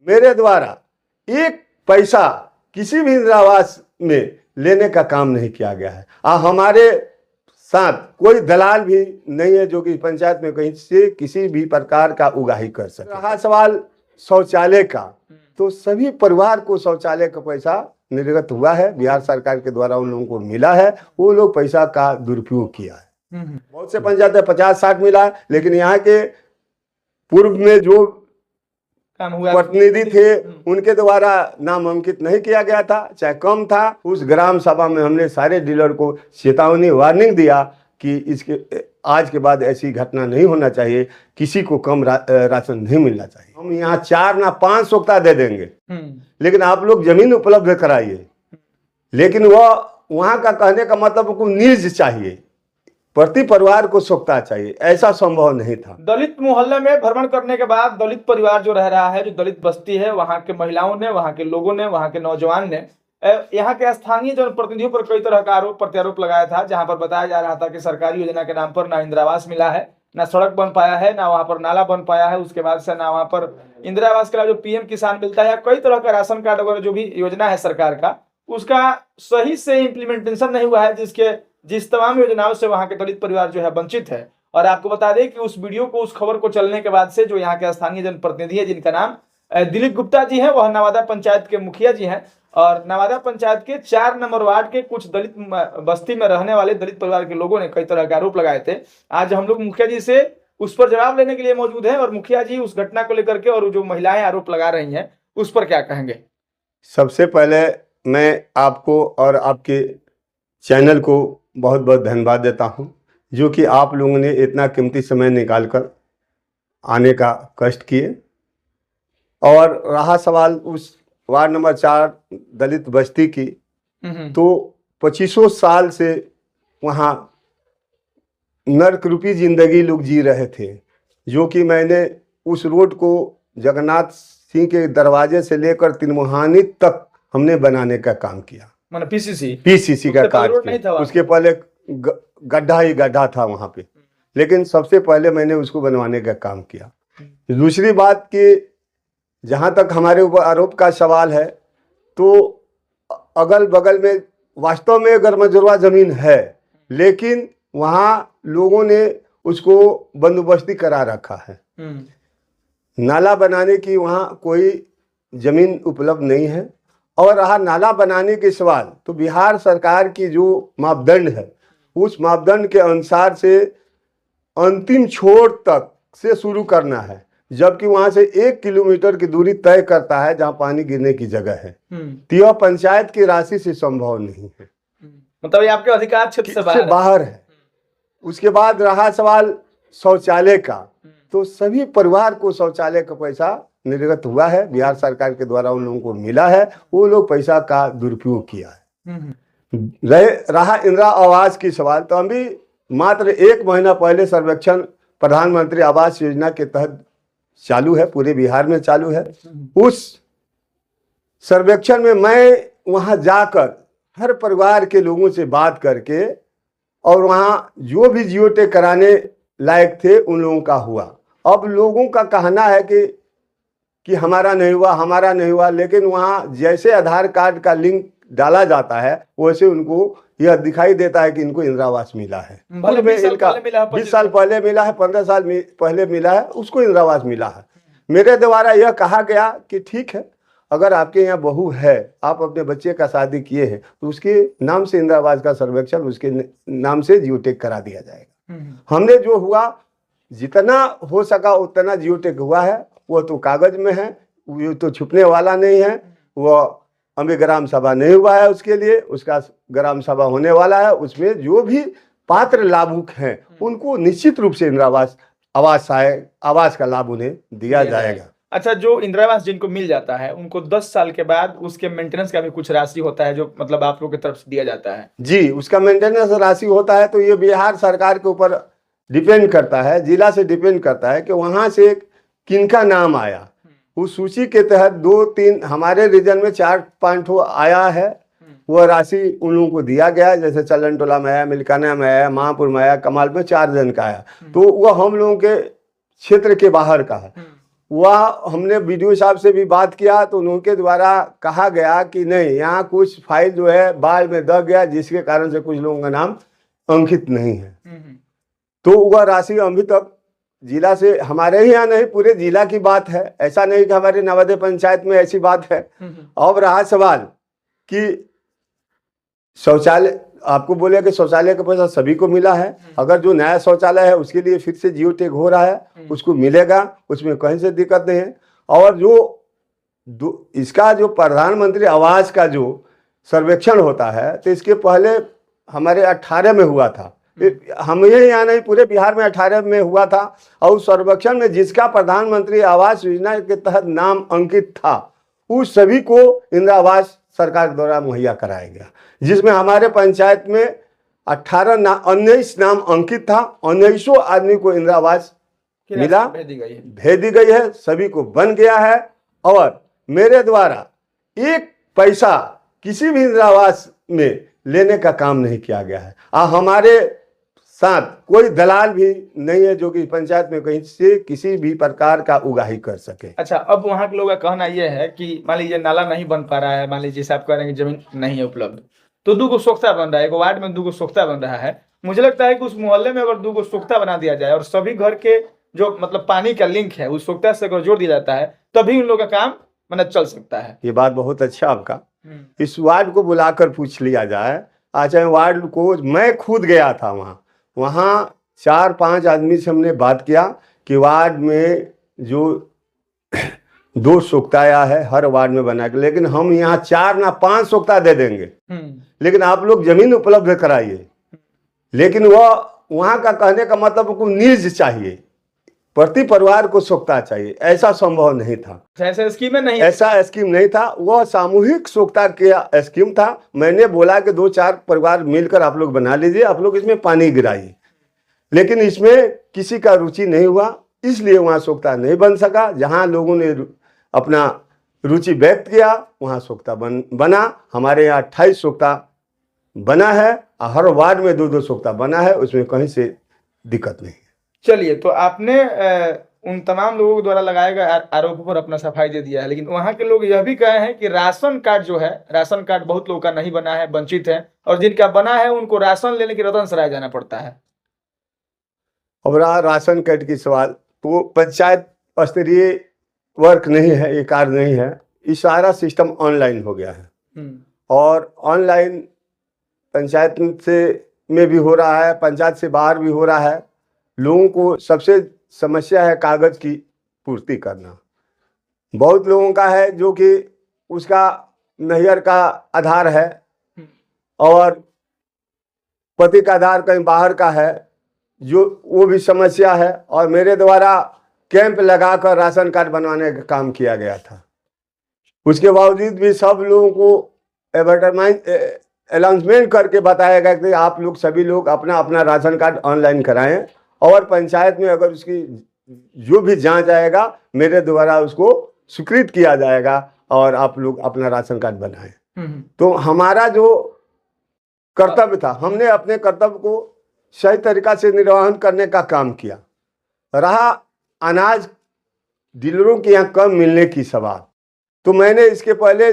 मेरे द्वारा एक पैसा किसी भी इंदिरा आवास में लेने का काम नहीं किया गया है। हमारे साथ कोई दलाल भी नहीं है जो कि पंचायत में कहीं से किसी भी प्रकार का उगाही कर सके। रहा सवाल शौचालय का, तो सभी परिवार को शौचालय का पैसा निर्गत हुआ है, बिहार सरकार के द्वारा उन लोगों को मिला है। वो लोग पैसा का दुरुपयोग किया है। बहुत से पंचायत 50-60 मिला है, लेकिन यहाँ के पूर्व में जो प्रतिनिधि थे उनके द्वारा नामांकित नहीं किया गया था, चाहे कम था। उस ग्राम सभा में हमने सारे डीलर को चेतावनी वार्निंग दिया कि इसके आज के बाद ऐसी घटना नहीं होना चाहिए, किसी को कम राशन नहीं मिलना चाहिए। हम यहाँ 4 ना 5 सोख्ता दे देंगे, लेकिन आप लोग जमीन उपलब्ध कराइए। लेकिन वह वहाँ का कहने का मतलब को नीज चाहिए, प्रति परिवार को सोख्ता चाहिए, ऐसा संभव नहीं था। दलित मोहल्ले में भ्रमण करने के बाद दलित परिवार जो रह रहा है, जो दलित बस्ती है, वहाँ के महिलाओं ने, वहाँ के लोगों ने, वहाँ के नौजवान ने यहाँ के स्थानीय जनप्रतिनिधियों पर कई तरह का आरोप प्रत्यारोप लगाया था, जहां पर बताया जा रहा था कि सरकारी योजना के नाम पर ना इंदिरा आवास मिला है, ना सड़क बन पाया है, ना वहां पर नाला बन पाया है। उसके बाद से ना वहां पर इंदिरा आवास के जो पीएम किसान मिलता है, कई तरह का राशन कार्ड वगैरह जो भी योजना है सरकार का, उसका सही से इम्प्लीमेंटेशन नहीं हुआ है, जिस तमाम योजनाओं से वहां के दलित परिवार जो है वंचित है। और आपको बता दें कि उस वीडियो को, उस खबर को चलने के बाद से जो यहाँ के स्थानीय जनप्रतिनिधि है, जिनका नाम दिलीप गुप्ता जी है, वह नवादा पंचायत के मुखिया जी हैं, और नवादा पंचायत के 4 नंबर वार्ड के कुछ दलित बस्ती में रहने वाले दलित परिवार के लोगों ने कई तरह के आरोप लगाए थे। आज हम लोग मुखिया जी से उस पर जवाब लेने के लिए मौजूद हैं, और मुखिया जी उस घटना को लेकर के और जो महिलाएं आरोप लगा रही हैं उस पर क्या कहेंगे? सबसे पहले मैं आपको और आपके चैनल को बहुत बहुत धन्यवाद देता हूं, जो कि आप लोगों ने इतना कीमती समय निकालकर आने का कष्ट किए। और रहा सवाल उस वार्ड नंबर 4 दलित बस्ती की, तो 2500 साल से वहाँ नर्क रूपी जिंदगी लोग जी रहे थे, जो कि मैंने उस रोड को जगन्नाथ सिंह के दरवाजे से लेकर तिनमुहानी तक हमने बनाने का काम किया। माने पीसीसी का कार्य किया। उसके पहले गड्ढा ही गड्ढा था वहाँ पे, लेकिन सबसे पहले मैंने उसको बनवाने का काम किया। दूसरी बात कि जहाँ तक हमारे ऊपर आरोप का सवाल है, तो अगल बगल में वास्तव में गरमजरुआ ज़मीन है, लेकिन वहाँ लोगों ने उसको बंदोबस्ती करा रखा है। नाला बनाने की वहाँ कोई ज़मीन उपलब्ध नहीं है। और रहा नाला बनाने के सवाल, तो बिहार सरकार की जो मापदंड है, उस मापदंड के अनुसार से अंतिम छोर तक से शुरू करना है, जबकि वहां से 1 किलोमीटर की दूरी तय करता है जहां पानी गिरने की जगह है। तो यह पंचायत की राशि से संभव नहीं है, मतलब ये आपके अधिकार क्षेत्र से बाहर है। उसके बाद रहा सवाल शौचालय का, तो सभी परिवार को शौचालय का पैसा निर्गत हुआ है, बिहार सरकार के द्वारा उन लोगों को मिला है। वो लोग पैसा का दुरुपयोग किया है। रहा इंदिरा आवास की सवाल, तो अभी मात्र 1 महीना पहले सर्वेक्षण प्रधानमंत्री आवास योजना के तहत चालू है, पूरे बिहार में चालू है। उस सर्वेक्षण में मैं वहां जाकर हर परिवार के लोगों से बात करके, और वहां जो भी जियो टैग कराने लायक थे उन लोगों का हुआ। अब लोगों का कहना है कि हमारा नहीं हुआ, लेकिन वहाँ जैसे आधार कार्ड का लिंक डाला जाता है, वैसे उनको यह दिखाई देता है कि इनको इंदिरा आवास मिला है। 20 साल पहले मिला है, 15 साल पहले मिला है, उसको इंदिरा आवास मिला है। मेरे द्वारा यह कहा गया कि ठीक है, अगर आपके यहाँ बहू है, आप अपने बच्चे का शादी किए हैं, तो उसके नाम से इंदिरा आवास का सर्वेक्षण उसके नाम से जियो टैग करा दिया जाएगा। हमने जो हुआ, जितना हो सका उतना जियो टैग हुआ है। वो तो कागज में है, वो तो छुपने वाला नहीं है। वो अभी ग्राम सभा नहीं हुआ है, उसके लिए उसका ग्राम सभा होने वाला है। उसमें जो भी पात्र लाभुक हैं उनको निश्चित रूप से इंदिरा आवास का लाभ उन्हें दिया जाएगा। अच्छा, जो इंदिरा आवास जिनको मिल जाता है उनको 10 साल के बाद उसके मेंटेनेंस का भी कुछ राशि होता है, जो मतलब आप लोग की तरफ से दिया जाता है? जी, उसका मेंटेनेंस राशि होता है। तो ये बिहार सरकार के ऊपर डिपेंड करता है, जिला से डिपेंड करता है कि वहाँ से किनका नाम आया। उस सूची के तहत 2-3 हमारे रीजन में 4-5 आया है, वो राशि उन लोगों को दिया गया। जैसे चलन टोला में आया, मिल्काना में आया, महापुर में आया, कमाल में 4 जन का आया। तो वह हम लोगों के क्षेत्र के बाहर का है। वह हमने बीडीओ साहब से भी बात किया तो उनके द्वारा कहा गया कि नहीं, यहाँ कुछ फाइल जो है बाढ़ में दब गया, जिसके कारण से कुछ लोगों का नाम अंकित नहीं है। तो वह राशि अभी तक जिला से, हमारे ही यहाँ नहीं पूरे जिला की बात है, ऐसा नहीं कि हमारे नवादा पंचायत में ऐसी बात है। अब रहा सवाल कि शौचालय, आपको बोले कि शौचालय का पैसा सभी को मिला है, अगर जो नया शौचालय है उसके लिए फिर से जियो टैग हो रहा है, उसको मिलेगा, उसमें कहीं से दिक्कत नहीं है। और जो इसका जो प्रधानमंत्री आवास का जो सर्वेक्षण होता है तो इसके पहले हमारे 18 में हुआ था, हम ये यहाँ नहीं पूरे बिहार में 18 में हुआ था। और उस सर्वेक्षण में जिसका प्रधानमंत्री आवास योजना के तहत नाम अंकित था उस सभी को इंदिरा आवास सरकार द्वारा मुहैया कराया गया, जिसमें हमारे पंचायत में 19 नाम अंकित था। 19 आदमी को इंदिरा आवास मिला, भेज दी गई है, सभी को बन गया है। और मेरे द्वारा एक पैसा किसी भी इंदिरा आवास में लेने का काम नहीं किया गया है। हमारे साथ कोई दलाल भी नहीं है जो कि पंचायत में कहीं से किसी भी प्रकार का उगाही कर सके। अच्छा, अब वहाँ के लोगों का कहना यह है कि मान लीजिए नाला नहीं बन पा रहा है, मान लीजिए जैसे आप कह रहे हैं कि जमीन नहीं है उपलब्ध, तो 2 सोख्ता बन रहा है, एक वार्ड में 2 सोख्ता बन रहा है। मुझे लगता है कि उस मोहल्ले में अगर 2 सोख्ता बना दिया जाए और सभी घर के जो मतलब पानी का लिंक है उस सोख्ता से अगर जोड़ दिया जाता है तभी उन लोगों का काम मतलब चल सकता है। ये बात बहुत अच्छा आपका, इस वार्ड को बुलाकर पूछ लिया जाए। अच्छा, वार्ड को मैं खुद गया था वहाँ 4-5 आदमी से हमने बात किया कि वार्ड में जो 2 सोख्ताया है हर वार्ड में बना के, लेकिन हम यहाँ 4 ना 5 सोख्ता दे देंगे, लेकिन आप लोग जमीन उपलब्ध कराइए। लेकिन वह वहाँ का कहने का मतलब को निज चाहिए, प्रति परिवार को सोख्ता चाहिए, ऐसा संभव नहीं था। ऐसा स्कीम नहीं, ऐसा स्कीम नहीं था, वह सामूहिक सोख्ता का स्कीम था। मैंने बोला कि 2-4 परिवार मिलकर आप लोग बना लीजिए, आप लोग इसमें पानी गिराइए, लेकिन इसमें किसी का रुचि नहीं हुआ, इसलिए वहाँ सोख्ता नहीं बन सका। जहाँ लोगों ने अपना रुचि व्यक्त किया वहाँ सोख्ता बना। हमारे यहाँ 28 सोख्ता बना है, हर वार्ड में 2-2 सोख्ता बना है, उसमें कहीं से दिक्कत नहीं है। चलिए, तो आपने उन तमाम लोगों द्वारा लगाए गए आरोपों पर अपना सफाई दे दिया है, लेकिन वहाँ के लोग यह भी कहे हैं कि राशन कार्ड जो है, राशन कार्ड बहुत लोगों का नहीं बना है, वंचित है, और जिनका बना है उनको राशन लेने के रतन सराय जाना पड़ता है। अब रहा राशन कार्ड की सवाल, तो पंचायत स्तरीय वर्क नहीं है, ये कार्य नहीं है, ये सारा सिस्टम ऑनलाइन हो गया है। और ऑनलाइन पंचायत से में भी हो रहा है, पंचायत से बाहर भी हो रहा है। लोगों को सबसे समस्या है कागज की पूर्ति करना। बहुत लोगों का है जो कि उसका नैहर का आधार है और पति का आधार कहीं बाहर का है, जो वो भी समस्या है। और मेरे द्वारा कैंप लगाकर राशन कार्ड बनवाने का काम किया गया था, उसके बावजूद भी सब लोगों को एडवर्टाइजमेंट अनाउंसमेंट करके बताया गया कि आप लोग सभी लोग अपना अपना राशन कार्ड ऑनलाइन कराएं, और पंचायत में अगर उसकी जो भी जांच आएगा मेरे द्वारा उसको स्वीकृत किया जाएगा और आप लोग अपना राशन कार्ड बनाएं। तो हमारा जो कर्तव्य था, हमने अपने कर्तव्य को सही तरीका से निर्वहन करने का काम किया। रहा अनाज डीलरों के यहाँ कम मिलने की सवाल, तो मैंने इसके पहले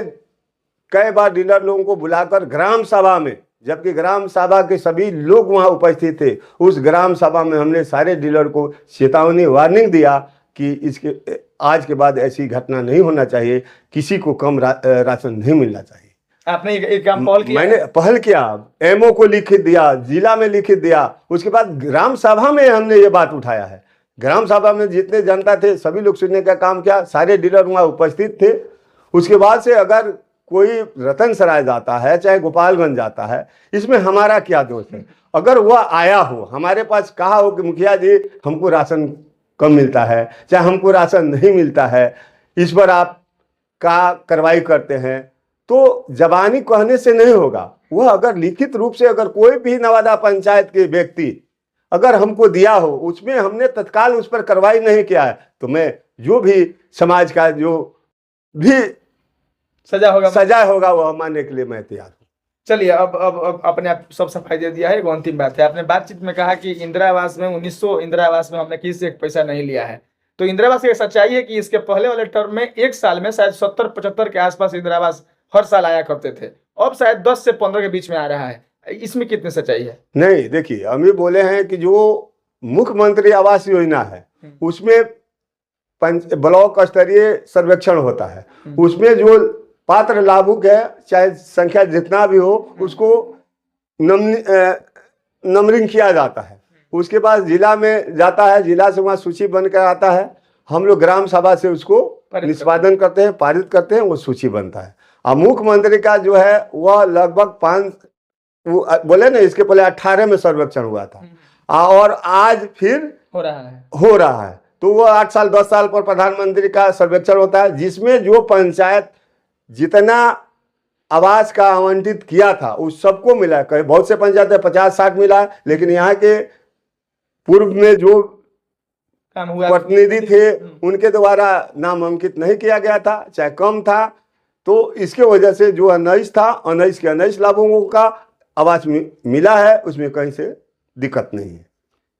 कई बार डीलर लोगों को बुलाकर ग्राम सभा में, जबकि ग्राम सभा के सभी लोग वहां उपस्थित थे, उस ग्राम सभा में हमने सारे डीलर को चेतावनी वार्निंग दिया कि इसके आज के बाद ऐसी घटना नहीं होना चाहिए, किसी को कम राशन नहीं मिलना चाहिए। आपने एक काम पहल किया? मैंने पहल किया, एमओ को लिखित दिया, जिला में लिखित दिया, उसके बाद ग्राम सभा में हमने ये बात उठाया है। ग्राम सभा में जितने जनता थे सभी लोग सुनने का काम किया, सारे डीलर वहाँ उपस्थित थे। उसके बाद से अगर कोई रतन सराय जाता है चाहे गोपालगंज जाता है, इसमें हमारा क्या दोष है? अगर वह आया हो हमारे पास कहा हो कि मुखिया जी हमको राशन कम मिलता है, चाहे हमको राशन नहीं मिलता है, इस पर आप का कार्रवाई करते हैं, तो जबानी कहने से नहीं होगा। वह अगर लिखित रूप से अगर कोई भी नवादा पंचायत के व्यक्ति अगर हमको दिया हो, उसमें हमने तत्काल उस पर कार्रवाई नहीं किया है, तो मैं जो भी समाज का जो भी सजा होगा वह मानने के लिए मैं तैयार हूँ। चलिए, अब अपने आप सब सफाई दे दिया है। एक अंतिम बात है, आपने बातचीत में कहा कि इंदिरा आवास में 1900 इंदिरा आवास में हमने किसी से एक पैसा नहीं लिया है, तो इंदिरा आवास की सच्चाई है कि इसके पहले वाले टर्म में एक साल में शायद 70-75 के आसपास इंदिरा आवास हर साल आया करते थे, अब शायद 10 से 15 के बीच में आ रहा है। इसमें कितनी सच्चाई है? नहीं, देखिए हम ये बोले हैं कि जो मुख्यमंत्री आवास योजना है उसमें ब्लॉक स्तरीय सर्वेक्षण होता है, उसमें जो पात्र लाभुक है चाहे संख्या जितना भी हो उसको नंबरिंग किया जाता है। उसके बाद जिला में जाता है, जिला से वहाँ सूची बनकर आता है, हम लोग ग्राम सभा से उसको निष्पादन करते हैं, पारित करते हैं, वो सूची बनता है। अब मुख्यमंत्री का जो है वह लगभग 5 बोले ना इसके पहले 18 में सर्वेक्षण हुआ था और आज फिर हो रहा है। तो वो 8 साल 10 साल पर प्रधानमंत्री का सर्वेक्षण होता है, जिसमें जो पंचायत जितना आवास का आवंटित किया था उस सबको मिला है। कहीं बहुत से पंचायत 50-60 मिला है, लेकिन यहाँ के पूर्व में जो प्रतिनिधि थे उनके द्वारा नामांकित नहीं किया गया था, चाहे कम था। तो इसके वजह से जो 19 था, 19 के 19 लाभुकों का आवास मिला है, उसमें कहीं से दिक्कत नहीं है।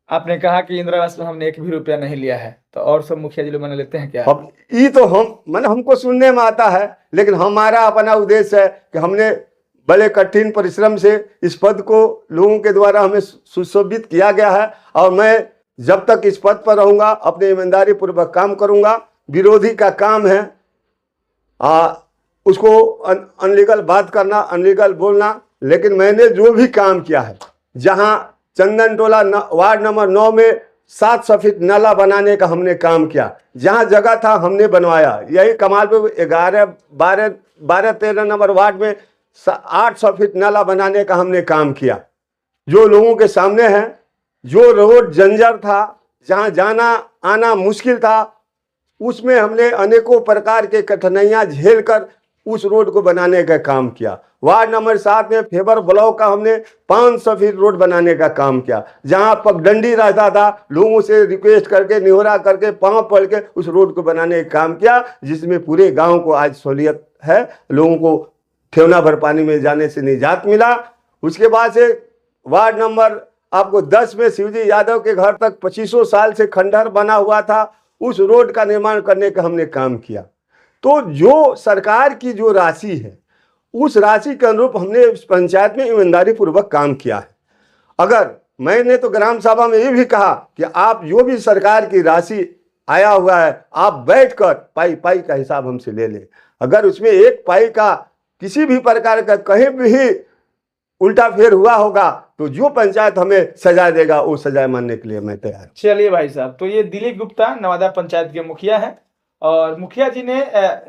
आपने कहा कि इंदिरा आवास में हमने 1 भी रुपया नहीं लिया है, तो और सब मुखिया जी लोग मैंने लेते हैं क्या? अब ये तो हमको सुनने में आता है, लेकिन हमारा अपना उद्देश्य है कि हमने बड़े कठिन परिश्रम से इस पद को लोगों के द्वारा हमें सुशोभित किया गया है और मैं जब तक इस पद पर रहूंगा अपने ईमानदारी पूर्वक काम करूंगा। विरोधी का काम है उसको अनलीगल बात करना, अनलीगल बोलना, लेकिन मैंने जो भी काम किया है, जहां चंदन टोला वार्ड नंबर 9 में 700 फीट नाला बनाने का हमने काम किया, जहां जगह था हमने बनवाया। यही कमालपुर 12-13 नंबर वार्ड में 800 फीट नाला बनाने का हमने काम किया, जो लोगों के सामने है। जो रोड जंजर था, जहां जाना आना मुश्किल था, उसमें हमने अनेकों प्रकार के कठिनाइयां झेलकर उस रोड को बनाने का काम किया। वार्ड नंबर 7 में फेबर ब्लॉक का हमने 500 फीट रोड बनाने का काम किया, जहां पगडंडी रहता था, लोगों से रिक्वेस्ट करके, निहोरा करके, पांव पड़ के उस रोड को बनाने का काम किया, जिसमें पूरे गांव को आज सहूलियत है, लोगों को ठेवना भर पानी में जाने से निजात मिला। उसके बाद से वार्ड नंबर आपको 10 में शिवजी यादव के घर तक 2500 साल से खंडहर बना हुआ था, उस रोड का निर्माण करने का हमने काम किया। तो जो सरकार की जो राशि है, उस राशि के अनुरूप हमने इस पंचायत में ईमानदारी पूर्वक काम किया है। अगर मैंने तो ग्राम सभा में ये भी कहा कि आप जो भी सरकार की राशि आया हुआ है, आप बैठकर पाई पाई का हिसाब हमसे ले लें। अगर उसमें एक पाई का किसी भी प्रकार का कहीं भी उल्टा फेर हुआ होगा तो जो पंचायत हमें सजा देगा वो सजा मानने के लिए मैं तैयार। चलिए भाई साहब, तो ये दिलीप गुप्ता नवादा पंचायत के मुखिया है और मुखिया जी ने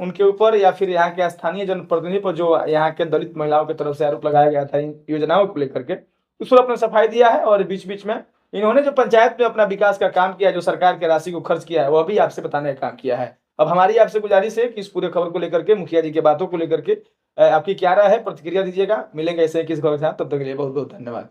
उनके ऊपर या फिर यहाँ के स्थानीय जनप्रतिनिधि पर जो यहाँ के दलित महिलाओं की तरफ से आरोप लगाया गया था इन योजनाओं को लेकर के, उस पर अपने सफाई दिया है। और बीच बीच में इन्होंने जो पंचायत में अपना विकास का काम किया, जो सरकार की राशि को खर्च किया है, वह भी आपसे बताने का काम किया है। अब हमारी आपसे गुजारिश है कि इस पूरे खबर को लेकर के, मुखिया जी की बातों को लेकर के आपकी क्या राय है, प्रतिक्रिया दीजिएगा। मिलेंगे ऐसे किस खबर के साथ, तब तक के लिए बहुत बहुत धन्यवाद।